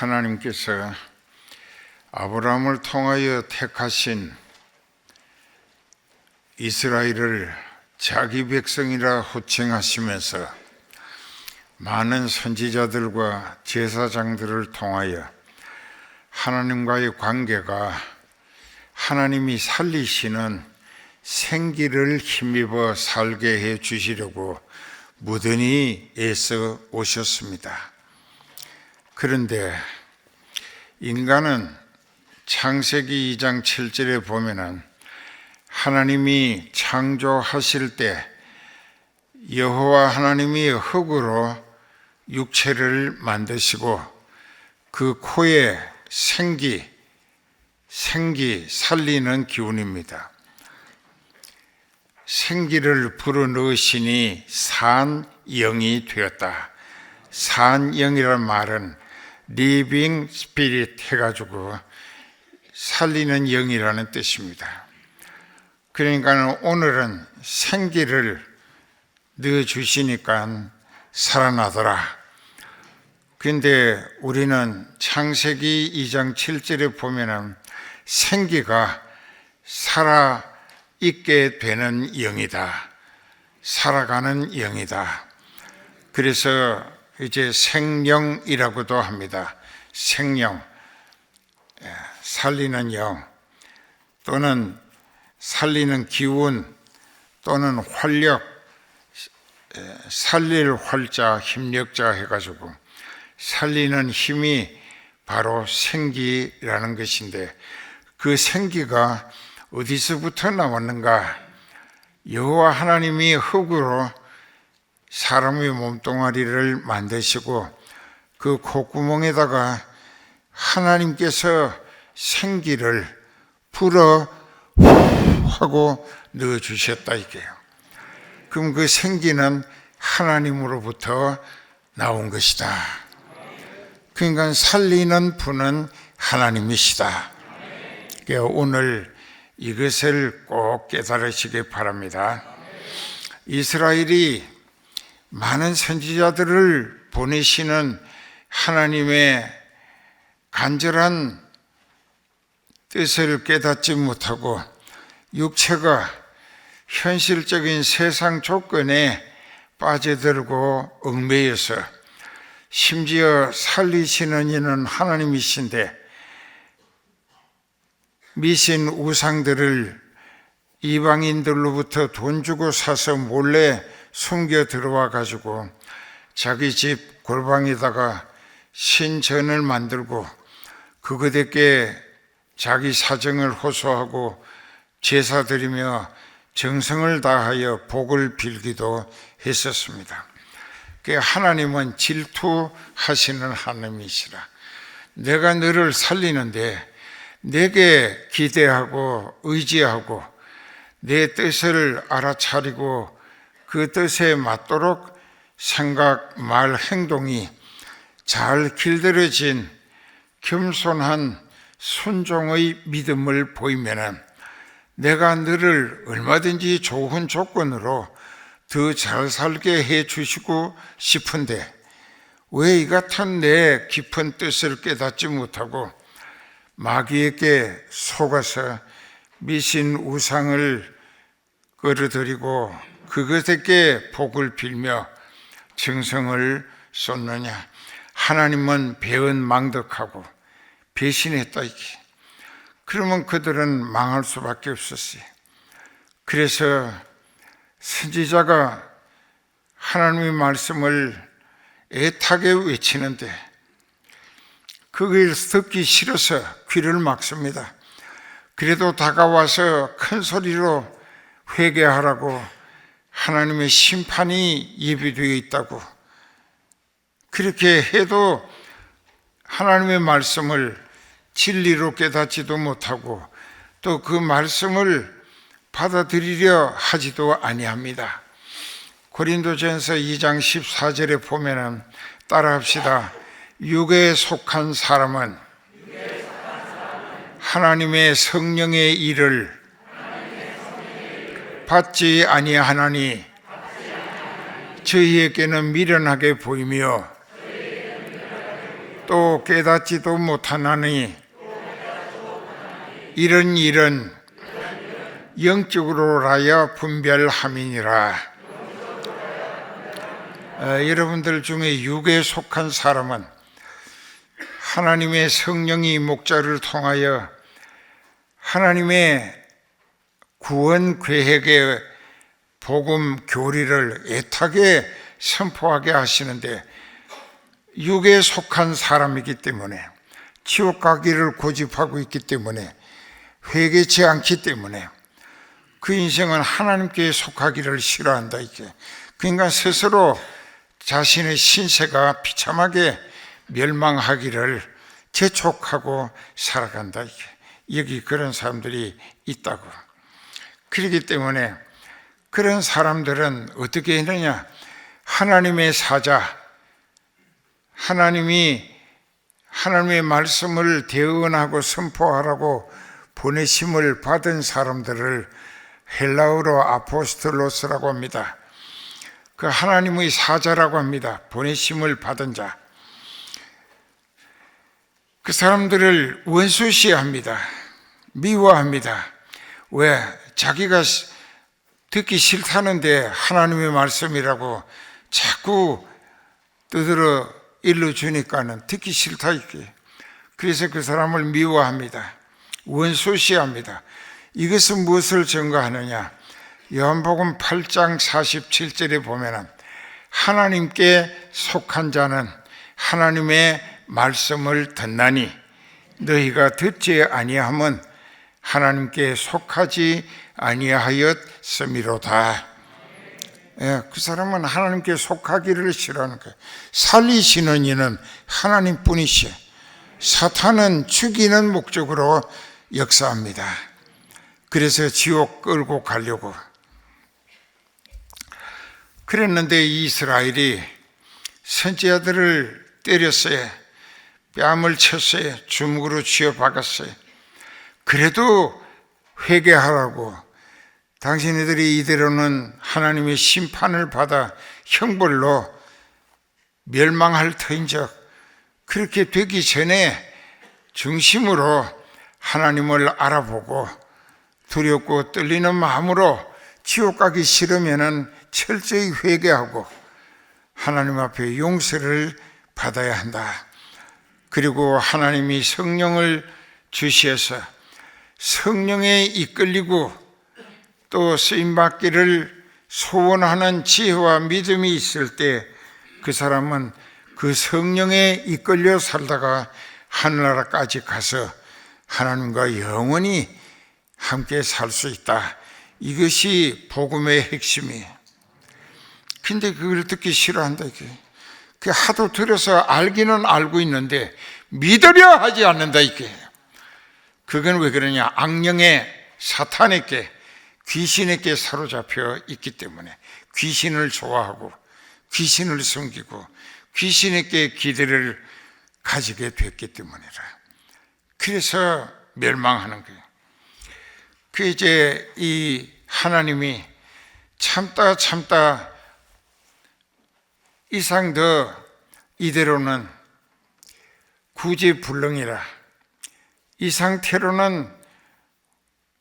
하나님께서 아브라함을 통하여 택하신 이스라엘을 자기 백성이라 호칭하시면서 많은 선지자들과 제사장들을 통하여 하나님과의 관계가 하나님이 살리시는 생기를 힘입어 살게 해 주시려고 무던히 애써 오셨습니다. 그런데 인간은 창세기 2장 7절에 보면은 하나님이 창조하실 때 여호와 하나님이 흙으로 육체를 만드시고 그 코에 생기 살리는 기운입니다. 생기를 불어넣으시니 산영이 되었다. 산영이라는 말은 리빙 스피릿 해가지고 살리는 영이라는 뜻입니다. 그러니까 오늘은 생기를 넣어주시니까 살아나더라. 그런데 우리는 창세기 2장 7절에 보면은 생기가 살아있게 되는 영이다. 살아가는 영이다. 그래서 이제 생령이라고도 합니다. 생령, 살리는 영, 또는 살리는 기운, 또는 활력, 살릴 활자, 힘력자 해가지고 살리는 힘이 바로 생기라는 것인데, 그 생기가 어디서부터 나왔는가? 여호와 하나님이 흙으로 사람의 몸뚱아리를 만드시고 그 콧구멍에다가 하나님께서 생기를 불어 하고 넣어주셨다 이게요. 그럼 그 생기는 하나님으로부터 나온 것이다. 그러니까 살리는 분은 하나님이시다. 그러니까 오늘 이것을 꼭 깨달으시기 바랍니다. 이스라엘이 많은 선지자들을 보내시는 하나님의 간절한 뜻을 깨닫지 못하고 육체가 현실적인 세상 조건에 빠져들고 얽매여서 심지어 살리시는 이는 하나님이신데 미신 우상들을 이방인들로부터 돈 주고 사서 몰래 숨겨 들어와 가지고 자기 집 골방에다가 신전을 만들고 그것에게 자기 사정을 호소하고 제사 드리며 정성을 다하여 복을 빌기도 했었습니다. 하나님은 질투하시는 하나님이시라. 내가 너를 살리는데 내게 기대하고 의지하고 내 뜻을 알아차리고 그 뜻에 맞도록 생각, 말, 행동이 잘 길들여진 겸손한 순종의 믿음을 보이면은 내가 너를 얼마든지 좋은 조건으로 더 잘 살게 해 주시고 싶은데 왜 이 같은 내 깊은 뜻을 깨닫지 못하고 마귀에게 속아서 미신 우상을 끌어들이고 그것에게 복을 빌며 정성을 쏟느냐? 하나님은 배은망덕하고 배신했다 이게. 그러면 그들은 망할 수밖에 없었어요. 그래서 선지자가 하나님의 말씀을 애타게 외치는데 그걸 듣기 싫어서 귀를 막습니다. 그래도 다가와서 큰 소리로 회개하라고 하나님의 심판이 예비되어 있다고 그렇게 해도 하나님의 말씀을 진리로 깨닫지도 못하고 또 그 말씀을 받아들이려 하지도 아니합니다. 고린도전서 2장 14절에 보면은 따라합시다. 육에 속한 사람은 하나님의 성령의 일을 받지 아니하나니 저희에게는 미련하게 보이며 또 깨닫지도 못하나니 이런 일은 영적으로라야 분별함이니라. 여러분들 중에 육에 속한 사람은 하나님의 성령이 목자를 통하여 하나님의 구원 계획의 복음 교리를 애타게 선포하게 하시는데, 육에 속한 사람이기 때문에, 지옥 가기를 고집하고 있기 때문에, 회개치 않기 때문에 그 인생은 하나님께 속하기를 싫어한다. 이게 그러니까 스스로 자신의 신세가 비참하게 멸망하기를 재촉하고 살아간다. 이게 여기 그런 사람들이 있다고. 그렇기 때문에 그런 사람들은 어떻게 했느냐? 하나님의 사자, 하나님이 하나님의 말씀을 대언하고 선포하라고 보내심을 받은 사람들을 헬라어로 아포스톨로스라고 합니다. 그 하나님의 사자라고 합니다. 보내심을 받은 자. 그 사람들을 원수시합니다. 미워합니다. 왜? 자기가 듣기 싫다는데 하나님의 말씀이라고 자꾸 떠들어 일러주니까는 듣기 싫다 이게. 그래서 그 사람을 미워합니다. 원수시합니다. 이것은 무엇을 증거하느냐? 요한복음 8장 47절에 보면은 하나님께 속한 자는 하나님의 말씀을 듣나니 너희가 듣지 아니함은 하나님께 속하지 아니하였음이로다. 그 사람은 하나님께 속하기를 싫어하는 거예요. 살리시는 이는 하나님뿐이시오. 사탄은 죽이는 목적으로 역사합니다. 그래서 지옥 끌고 가려고 그랬는데 이스라엘이 선지자들을 때렸어요. 뺨을 쳤어요. 주먹으로 쥐어박았어요. 그래도 회개하라고, 당신들이 이대로는 하나님의 심판을 받아 형벌로 멸망할 터인즉 그렇게 되기 전에 중심으로 하나님을 알아보고 두렵고 떨리는 마음으로 지옥 가기 싫으면은 철저히 회개하고 하나님 앞에 용서를 받아야 한다. 그리고 하나님이 성령을 주시어서 성령에 이끌리고 또 쓰임받기를 소원하는 지혜와 믿음이 있을 때 그 사람은 그 성령에 이끌려 살다가 하늘나라까지 가서 하나님과 영원히 함께 살 수 있다. 이것이 복음의 핵심이에요. 근데 그걸 듣기 싫어한다. 그 하도 들어서 알기는 알고 있는데 믿으려 하지 않는다. 이게 그건 왜 그러냐? 악령의 사탄에게, 귀신에게 사로잡혀 있기 때문에 귀신을 좋아하고 귀신을 섬기고 귀신에게 기대를 가지게 됐기 때문이라. 그래서 멸망하는 거예요. 그 이제 이 하나님이 참다 이상 더 이대로는 구제불능이라, 이 상태로는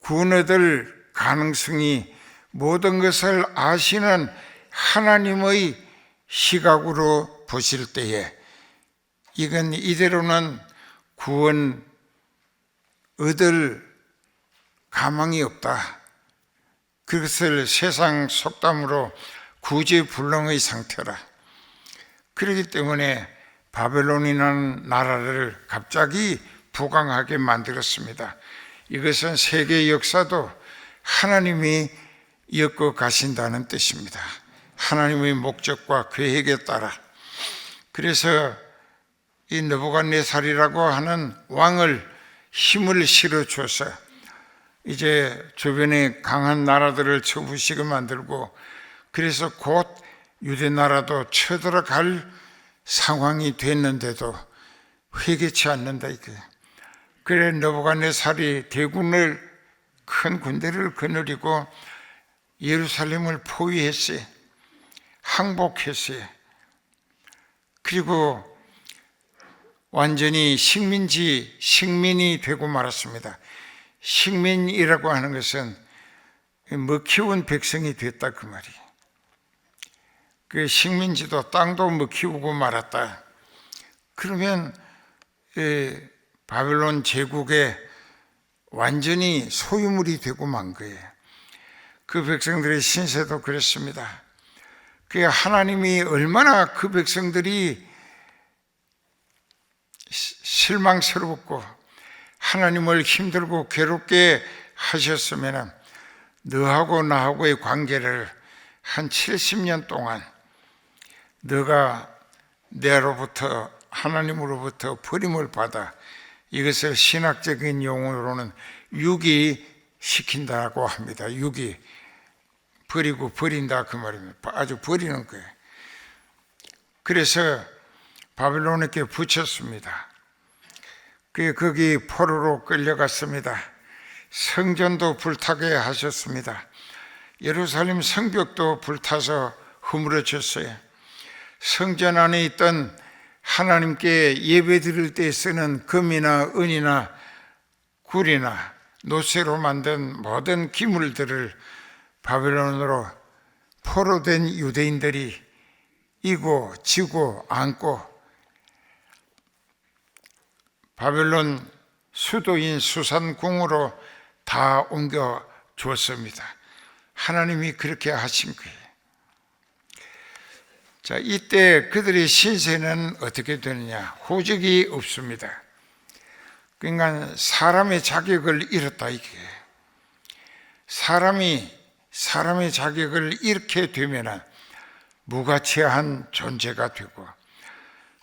구원 얻을 가능성이 모든 것을 아시는 하나님의 시각으로 보실 때에 이건 이대로는 구원 얻을 가망이 없다. 그것을 세상 속담으로 구제불능의 상태라. 그렇기 때문에 바벨론이라는 나라를 갑자기 부강하게 만들었습니다. 이것은 세계 역사도 하나님이 엮어 가신다는 뜻입니다. 하나님의 목적과 계획에 따라. 그래서 이 느부갓네살이라고 하는 왕을 힘을 실어줘서 이제 주변에 강한 나라들을 쳐부시게 만들고, 그래서 곧 유대 나라도 쳐들어갈 상황이 됐는데도 회개치 않는다. 그래 느부갓네살이 대군을, 큰 군대를 거느리고 예루살렘을 포위했어요. 항복했어요. 그리고 완전히 식민이 되고 말았습니다. 식민이라고 하는 것은 먹히운 백성이 됐다 그 말이에요. 그 식민지도 땅도 먹히우고 말았다. 그러면 바벨론 제국의 완전히 소유물이 되고 만 거예요. 그 백성들의 신세도 그랬습니다. 그 하나님이 얼마나 그 백성들이 실망스럽고 하나님을 힘들고 괴롭게 하셨으면 너하고 나하고의 관계를 한 70년 동안 너가 내로부터 하나님으로부터 버림을 받아 이것을 신학적인 용어로는 유기시킨다고 합니다. 유기, 버리고 버린다 그 말입니다. 아주 버리는 거예요. 그래서 바벨론에게 붙였습니다. 거기 포로로 끌려갔습니다. 성전도 불타게 하셨습니다. 예루살렘 성벽도 불타서 허물어졌어요. 성전 안에 있던 하나님께 예배 드릴 때 쓰는 금이나 은이나 굴이나 노쇠로 만든 모든 기물들을 바벨론으로 포로된 유대인들이 이고 지고 안고 바벨론 수도인 수산궁으로 다 옮겨 주었습니다. 하나님이 그렇게 하신 거예요. 자, 이때 그들의 신세는 어떻게 되느냐? 호적이 없습니다. 그러니까 사람의 자격을 잃었다 이게. 사람의 자격을 잃게 되면 무가치한 존재가 되고,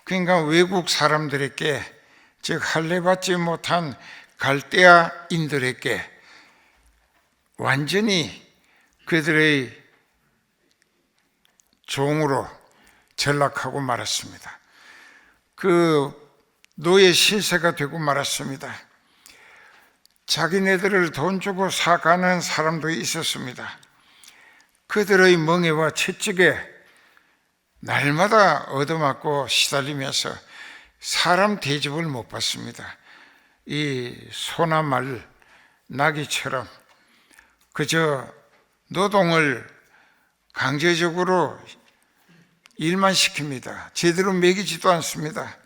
그러니까 외국 사람들에게, 즉 할례받지 못한 갈대아인들에게 완전히 그들의 종으로 전락하고 말았습니다. 그 노예 신세가 되고 말았습니다. 자기네들을 돈 주고 사가는 사람도 있었습니다. 그들의 멍에와 채찍에 날마다 얻어맞고 시달리면서 사람 대접을 못 받습니다. 이 소나 말, 나귀처럼 그저 노동을 강제적으로 일만 시킵니다. 제대로 먹이지도 않습니다.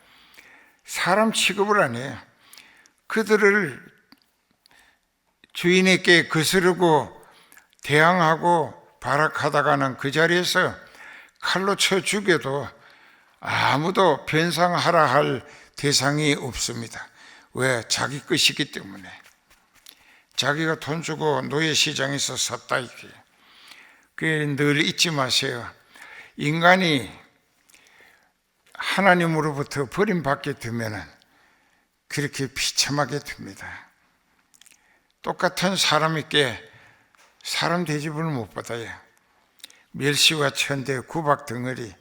사람 취급을 안 해요. 그들을 주인에게 거스르고 대항하고 발악하다가는 그 자리에서 칼로 쳐 죽여도 아무도 변상하라 할 대상이 없습니다. 왜? 자기 것이기 때문에. 자기가 돈 주고 노예시장에서 샀다 이게. 늘 잊지 마세요. 인간이 하나님으로부터 버림받게 되면 그렇게 비참하게 됩니다. 똑같은 사람에게 사람 대접을 못 받아요. 멸시와 천대, 구박 덩어리,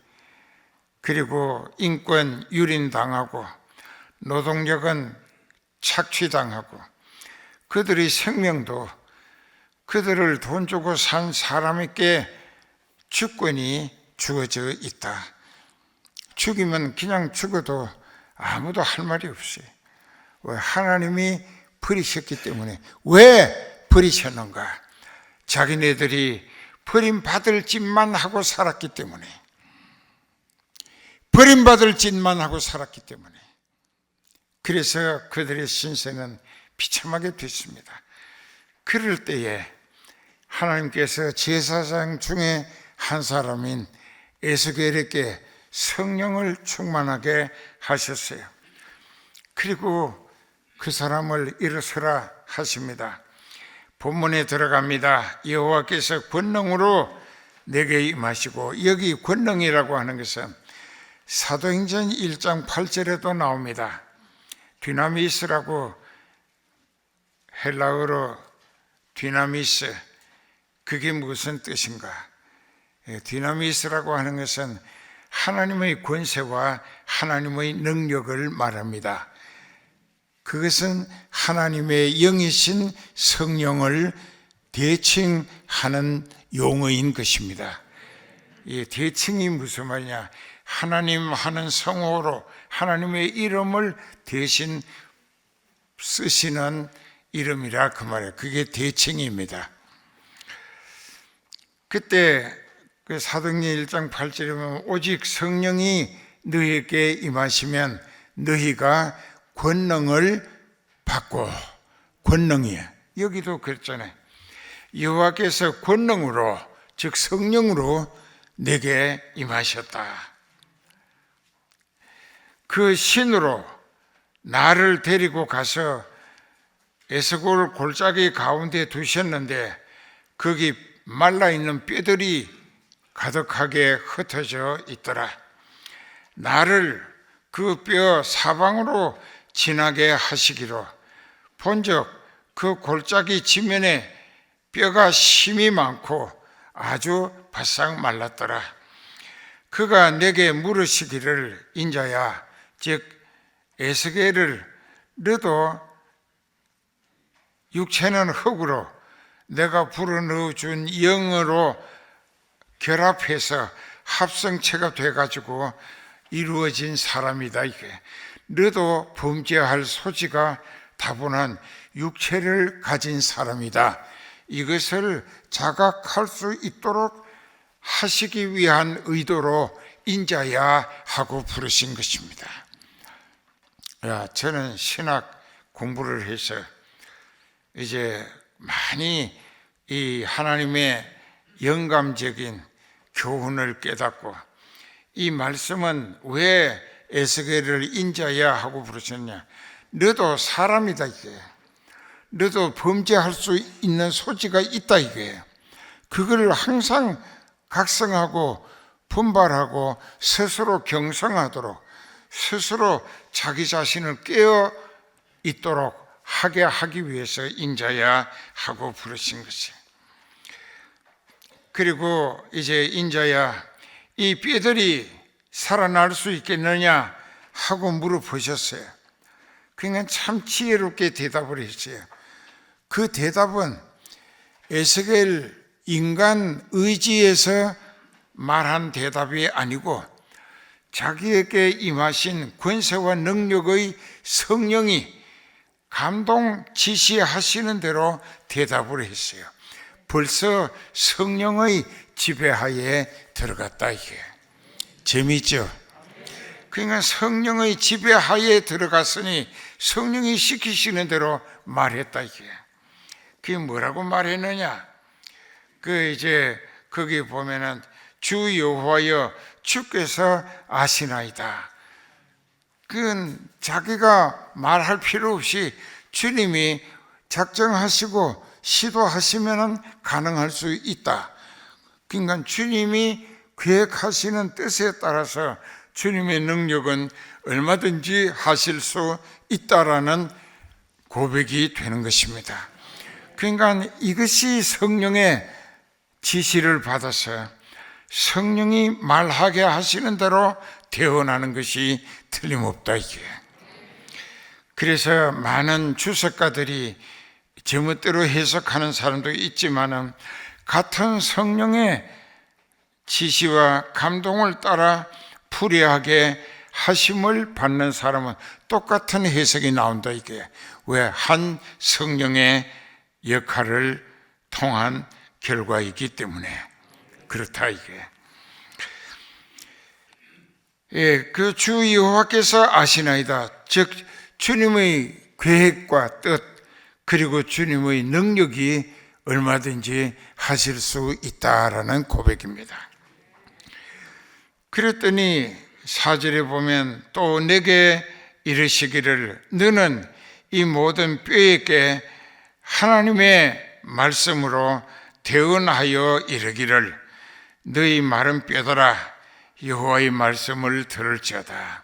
그리고 인권 유린당하고 노동력은 착취당하고 그들의 생명도 그들을 돈 주고 산 사람에게 주권이 주어져 있다. 죽이면 그냥 죽어도 아무도 할 말이 없어요. 왜? 하나님이 버리셨기 때문에. 왜 버리셨는가? 자기네들이 버림받을 짓만 하고 살았기 때문에. 버림받을 짓만 하고 살았기 때문에. 그래서 그들의 신세는 비참하게 됐습니다. 그럴 때에 하나님께서 제사장 중에 한 사람인 에스겔에게 성령을 충만하게 하셨어요. 그리고 그 사람을 일어서라 하십니다. 본문에 들어갑니다. 여호와께서 권능으로 내게 임하시고, 여기 권능이라고 하는 것은 사도행전 1장 8절에도 나옵니다. 디나미스라고, 헬라어로 디나미스, 그게 무슨 뜻인가? 디나미스라고 하는 것은 하나님의 권세와 하나님의 능력을 말합니다. 그것은 하나님의 영이신 성령을 대칭하는 용어인 것입니다. 이 대칭이 무슨 말이냐? 하나님 하는 성호로 하나님의 이름을 대신 쓰시는 이름이라 그 말이에요. 그게 대칭입니다. 그때 그 사도행전 1장 8절에 보면 오직 성령이 너희에게 임하시면 너희가 권능을 받고, 권능이에요. 여기도 그랬잖아요. 여호와께서 권능으로, 즉 성령으로 내게 임하셨다. 그 신으로 나를 데리고 가서 에스골 골짜기 가운데 두셨는데 거기 말라있는 뼈들이 가득하게 흩어져 있더라. 나를 그 뼈 사방으로 지나게 하시기로 본즉 그 골짜기 지면에 뼈가 심이 많고 아주 바싹 말랐더라. 그가 내게 물으시기를 인자야, 즉 에스겔을 너도 육체는 흙으로 내가 불어넣어준 영으로 결합해서 합성체가 돼가지고 이루어진 사람이다. 이게 너도 범죄할 소지가 다분한 육체를 가진 사람이다. 이것을 자각할 수 있도록 하시기 위한 의도로 인자야 하고 부르신 것입니다. 저는 신학 공부를 해서 이제 많이 이 하나님의 영감적인 교훈을 깨닫고, 이 말씀은 왜 에스겔을 인자야 하고 부르셨냐, 너도 사람이다 이게, 너도 범죄할 수 있는 소지가 있다 이게, 그걸 항상 각성하고 분발하고 스스로 경성하도록, 스스로 자기 자신을 깨어 있도록 하게 하기 위해서 인자야 하고 부르신 것이에요. 그리고 이제 인자야, 이 뼈들이 살아날 수 있겠느냐 하고 물어보셨어요. 그러니까 참 지혜롭게 대답을 했어요. 그 대답은 에스겔 인간 의지에서 말한 대답이 아니고 자기에게 임하신 권세와 능력의 성령이 감동 지시하시는 대로 대답을 했어요. 벌써 성령의 지배하에 들어갔다 이게. 재미있죠? 그러니까 성령의 지배하에 들어갔으니 성령이 시키시는 대로 말했다 이게. 그게 뭐라고 말했느냐? 이제 거기 보면은 주 여호와여 주께서 아시나이다. 그건 자기가 말할 필요 없이 주님이 작정하시고 시도하시면 가능할 수 있다. 그러니까 주님이 계획하시는 뜻에 따라서 주님의 능력은 얼마든지 하실 수 있다라는 고백이 되는 것입니다. 그러니까 이것이 성령의 지시를 받아서 성령이 말하게 하시는 대로 되어나는 것이 틀림없다 이게. 그래서 많은 주석가들이 제멋대로 해석하는 사람도 있지만은 같은 성령의 지시와 감동을 따라 풀이하게 하심을 받는 사람은 똑같은 해석이 나온다 이게. 왜? 한 성령의 역할을 통한 결과이기 때문에 그렇다 이게. 그 주 여호와께서 아시나이다. 즉 주님의 계획과 뜻 그리고 주님의 능력이 얼마든지 하실 수 있다라는 고백입니다. 그랬더니 4절에 보면 또 내게 이르시기를 너는 이 모든 뼈에게 하나님의 말씀으로 대언하여 이르기를 너희 마른 뼈들아 여호와의 말씀을 들을지어다.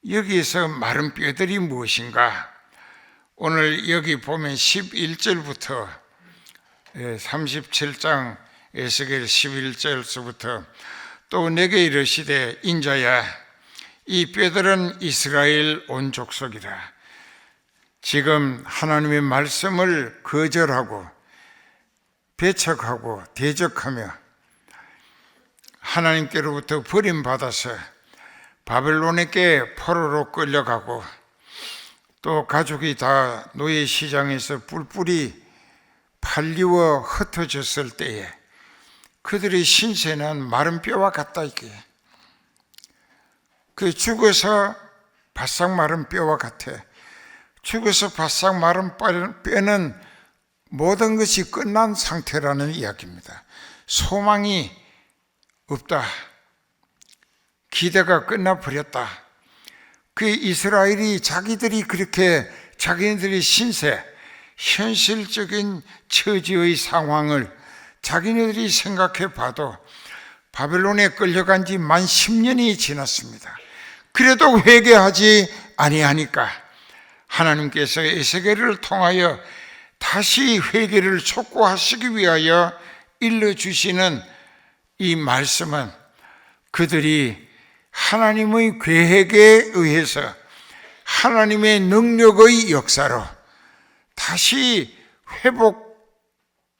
여기에서 마른 뼈들이 무엇인가? 오늘 여기 보면 11절부터 37장 에스겔 11절서부터 또 내게 이르시되 인자야 이 뼈들은 이스라엘 온 족속이라. 지금 하나님의 말씀을 거절하고 배척하고 대적하며 하나님께로부터 버림받아서 바벨론에게 포로로 끌려가고 또 가족이 다 노예 시장에서 뿔뿔이 팔리워 흩어졌을 때에 그들의 신세는 마른 뼈와 같다. 이게 그 죽어서 바싹 마른 뼈와 같아. 죽어서 바싹 마른 뼈는 모든 것이 끝난 상태라는 이야기입니다. 소망이 없다. 기대가 끝나버렸다. 그 이스라엘이 자기들이 그렇게 자기네들의 신세, 현실적인 처지의 상황을 자기네들이 생각해 봐도 바벨론에 끌려간 지 만 10년이 지났습니다. 그래도 회개하지 아니하니까 하나님께서 에스겔을 통하여 다시 회개를 촉구하시기 위하여 일러주시는 이 말씀은 그들이 하나님의 계획에 의해서 하나님의 능력의 역사로 다시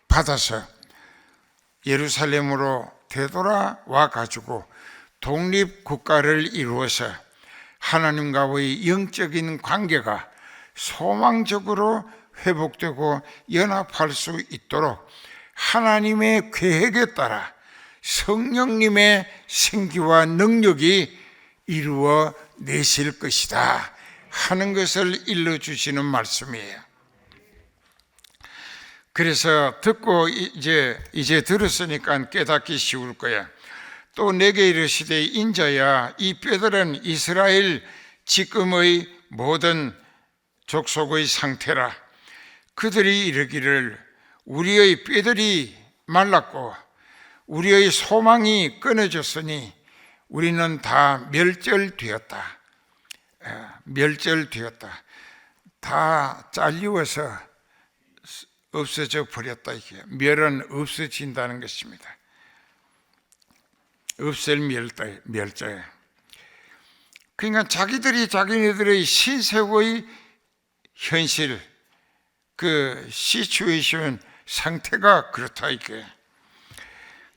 회복받아서 예루살렘으로 되돌아와 가지고 독립국가를 이루어서 하나님과의 영적인 관계가 소망적으로 회복되고 연합할 수 있도록 하나님의 계획에 따라 성령님의 생기와 능력이 이루어 내실 것이다 하는 것을 일러주시는 말씀이에요. 그래서 듣고 이제 들었으니까 깨닫기 쉬울 거야. 또 내게 이르시되 인자야, 이 뼈들은 이스라엘 지금의 모든 족속의 상태라. 그들이 이르기를 우리의 뼈들이 말랐고 우리의 소망이 끊어졌으니 우리는 다 멸절되었다. 멸절되었다. 다 잘리워서 없어져 버렸다. 이게 멸은 없어진다는 것입니다. 없을 멸자예요. 그러니까 자기들이 자기네들의 신세의 현실, 그 시츄에이션 상태가 그렇다. 이게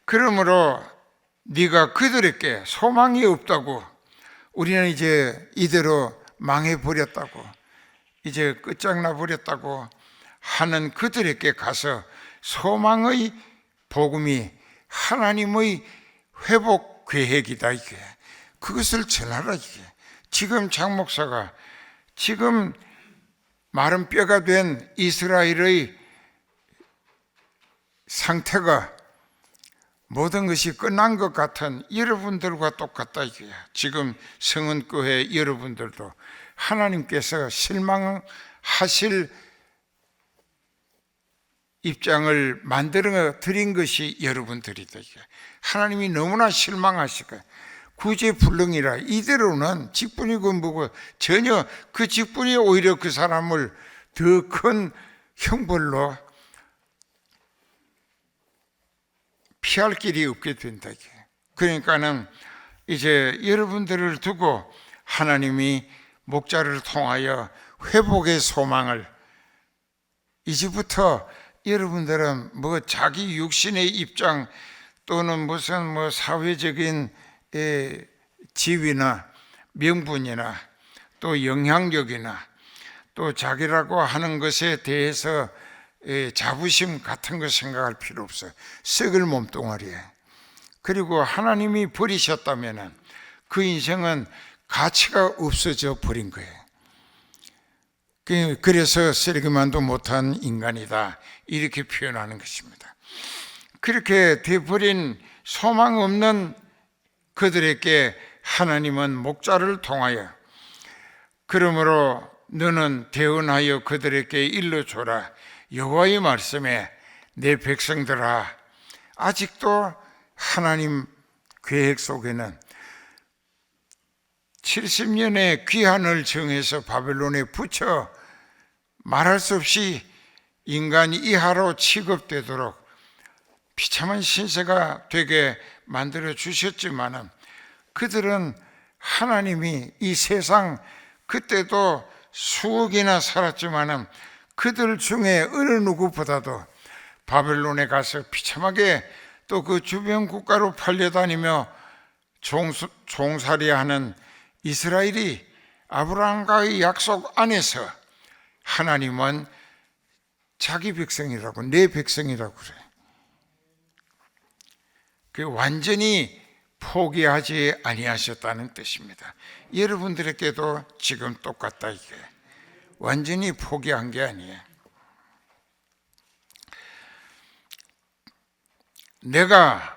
그러므로 네가 그들에게 소망이 없다고, 우리는 이제 이대로 망해버렸다고, 이제 끝장나 버렸다고 하는 그들에게 가서 소망의 복음이 하나님의 회복 계획이다. 이게 그것을 전하라. 이게 지금 장 목사가 지금 마른 뼈가 된 이스라엘의 상태가 모든 것이 끝난 것 같은 여러분들과 똑같다. 이게 지금 성은교회 여러분들도 하나님께서 실망하실 입장을 만들어 드린 것이 여러분들이다. 하나님이 너무나 실망하실 거예요. 구제불능이라 이대로는 직분이고 뭐고 전혀 그 직분이 오히려 그 사람을 더 큰 형벌로 피할 길이 없게 된다. 그러니까는 이제 여러분들을 두고 하나님이 목자를 통하여 회복의 소망을 이제부터 여러분들은 뭐 자기 육신의 입장 또는 무슨 뭐 사회적인 지위나 명분이나 또 영향력이나 또 자기라고 하는 것에 대해서 자부심 같은 거 생각할 필요 없어요. 썩을 몸뚱아리에. 그리고 하나님이 버리셨다면 그 인생은 가치가 없어져 버린 거예요. 그래서 쓰레기만도 못한 인간이다 이렇게 표현하는 것입니다. 그렇게 되어버린 소망 없는 그들에게 하나님은 목자를 통하여 그러므로 너는 대언하여 그들에게 일러줘라. 여호와의 말씀에 내 백성들아, 아직도 하나님 계획 속에는 70년의 귀환을 정해서 바벨론에 붙여 말할 수 없이 인간이 이하로 취급되도록 비참한 신세가 되게 만들어 주셨지만은 그들은 하나님이 이 세상 그때도 수억이나 살았지만은 그들 중에 어느 누구보다도 바벨론에 가서 비참하게 또 그 주변 국가로 팔려다니며 종살이하는 이스라엘이 아브라함과의 약속 안에서 하나님은 자기 백성이라고, 내 백성이라고 그래. 그 완전히 포기하지 아니하셨다는 뜻입니다. 여러분들에게도 지금 똑같다 이게. 완전히 포기한 게 아니에요. 내가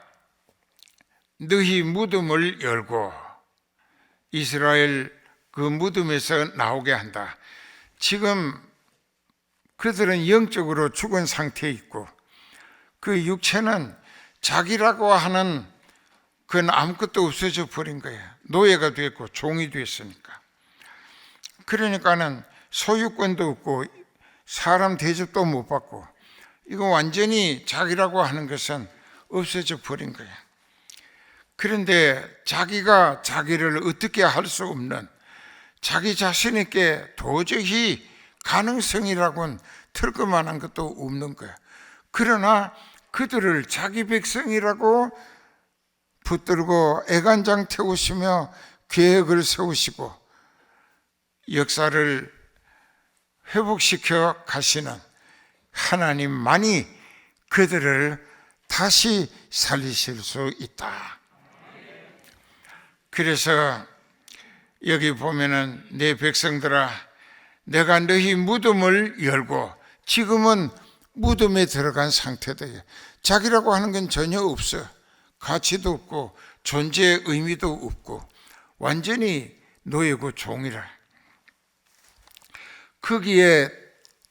너희 무덤을 열고 이스라엘 그 무덤에서 나오게 한다. 지금 그들은 영적으로 죽은 상태에 있고 그 육체는 자기라고 하는 그건 아무것도 없어져 버린 거예요. 노예가 됐고 종이 됐으니까. 그러니까는 소유권도 없고 사람 대접도 못 받고 이거 완전히 자기라고 하는 것은 없어져 버린 거예요. 그런데 자기가 자기를 어떻게 할 수 없는, 자기 자신에게 도저히 가능성이라고는 털것만한 것도 없는 거예요. 그러나 그들을 자기 백성이라고 붙들고 애간장 태우시며 계획을 세우시고 역사를 회복시켜 가시는 하나님만이 그들을 다시 살리실 수 있다. 그래서 여기 보면은 내 백성들아 내가 너희 무덤을 열고, 지금은 무덤에 들어간 상태다. 자기라고 하는 건 전혀 없어. 가치도 없고 존재의 의미도 없고 완전히 노예고 종이라. 거기에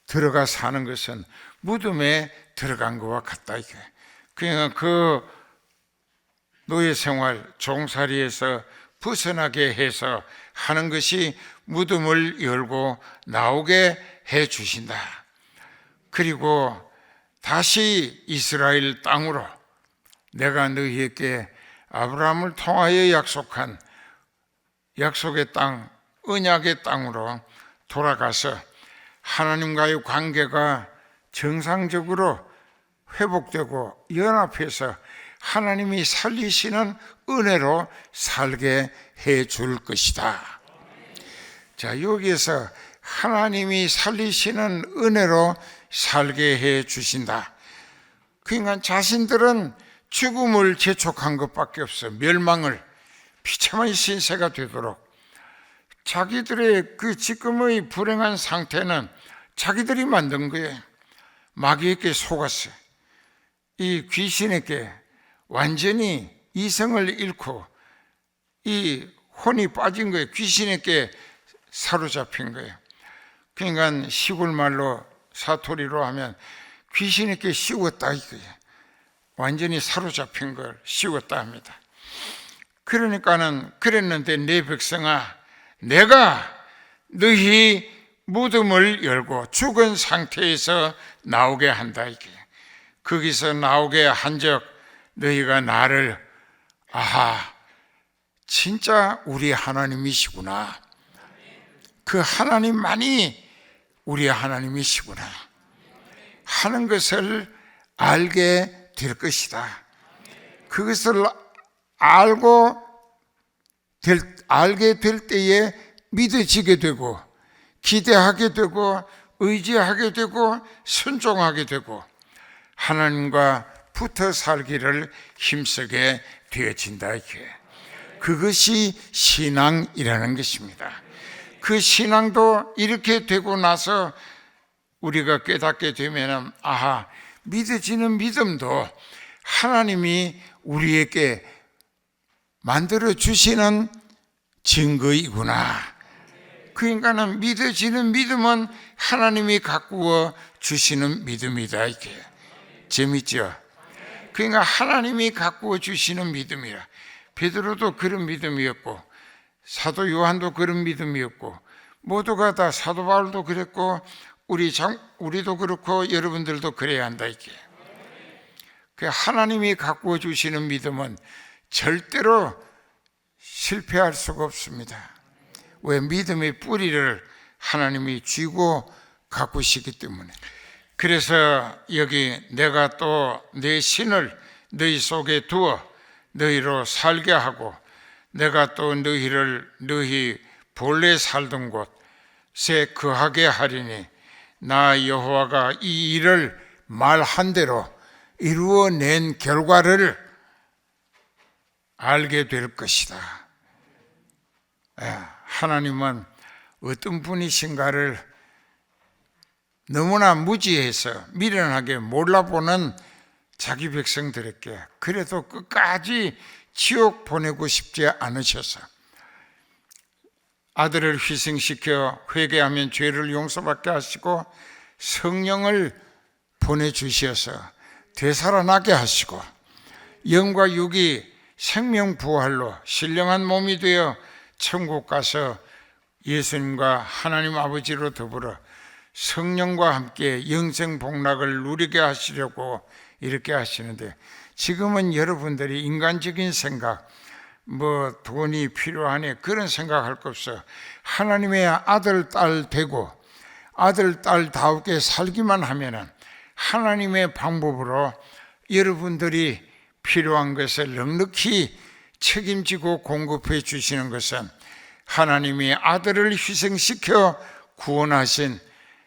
들어가 사는 것은 무덤에 들어간 것과 같다 이게. 그러니까 그 노예 생활, 종살이에서 벗어나게 해서 하는 것이 무덤을 열고 나오게 해 주신다. 그리고 다시 이스라엘 땅으로 내가 너희에게 아브라함을 통하여 약속한 약속의 땅, 언약의 땅으로 돌아가서 하나님과의 관계가 정상적으로 회복되고 연합해서 하나님이 살리시는 은혜로 살게 해 줄 것이다. 자, 여기에서 하나님이 살리시는 은혜로 살게 해 주신다. 그러니까 자신들은 죽음을 재촉한 것밖에 없어. 멸망을, 비참한 신세가 되도록. 자기들의 그 지금의 불행한 상태는 자기들이 만든 거예요. 마귀에게 속았어요. 이 귀신에게 완전히 이성을 잃고 이 혼이 빠진 거예요. 귀신에게 사로잡힌 거예요. 그러니까 시골 말로 사투리로 하면 귀신에게 씌웠다 이거예요. 완전히 사로잡힌 걸 씌웠다 합니다. 그러니까는 그랬는데 내 백성아 내가 너희 무덤을 열고 죽은 상태에서 나오게 한다 이게. 거기서 나오게 한적 너희가 나를 아하 진짜 우리 하나님이시구나. 그 하나님만이 우리 하나님이시구나 하는 것을 알게 될 것이다. 그것을 알게 될 때에 믿어지게 되고 기대하게 되고 의지하게 되고 순종하게 되고 하나님과 붙어 살기를 힘쓰게 되어진다 이게. 그것이 신앙이라는 것입니다. 그 신앙도 이렇게 되고 나서 우리가 깨닫게 되면 아하 믿어지는 믿음도 하나님이 우리에게 만들어 주시는 증거이구나. 그러니까는 믿어지는 믿음은 하나님이 가꾸어 주시는 믿음이다 이게. 재밌죠? 그러니까 하나님이 가꾸어 주시는 믿음이라. 베드로도 그런 믿음이었고 사도 요한도 그런 믿음이었고 모두가 다 사도 바울도 그랬고 우리도 그렇고 여러분들도 그래야 한다 이게. 그 하나님이 가꾸어 주시는 믿음은 절대로 실패할 수가 없습니다. 왜? 믿음의 뿌리를 하나님이 쥐고 가꾸시기 때문에. 그래서 여기 내가 또 내 신을 너희 속에 두어 너희로 살게 하고 내가 또 너희 본래 살던 곳에 거하게 하리니 나 여호와가 이 일을 말한 대로 이루어낸 결과를 알게 될 것이다. 하나님은 어떤 분이신가를 너무나 무지해서 미련하게 몰라보는 자기 백성들에게 그래도 끝까지 지옥 보내고 싶지 않으셔서 아들을 희생시켜 회개하면 죄를 용서받게 하시고 성령을 보내주셔서 되살아나게 하시고 영과 육이 생명부활로 신령한 몸이 되어 천국 가서 예수님과 하나님 아버지로 더불어 성령과 함께 영생 복락을 누리게 하시려고 이렇게 하시는데, 지금은 여러분들이 인간적인 생각, 돈이 필요하네 그런 생각할 거 없어. 하나님의 아들, 딸 되고 아들, 딸다우게 살기만 하면은 하나님의 방법으로 여러분들이 필요한 것을 넉넉히 책임지고 공급해 주시는 것은 하나님의 아들을 희생시켜 구원하신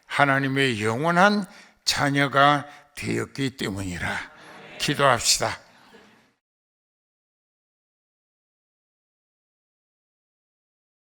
하나님의 영원한 자녀가 되었기 때문이라. 기도합시다.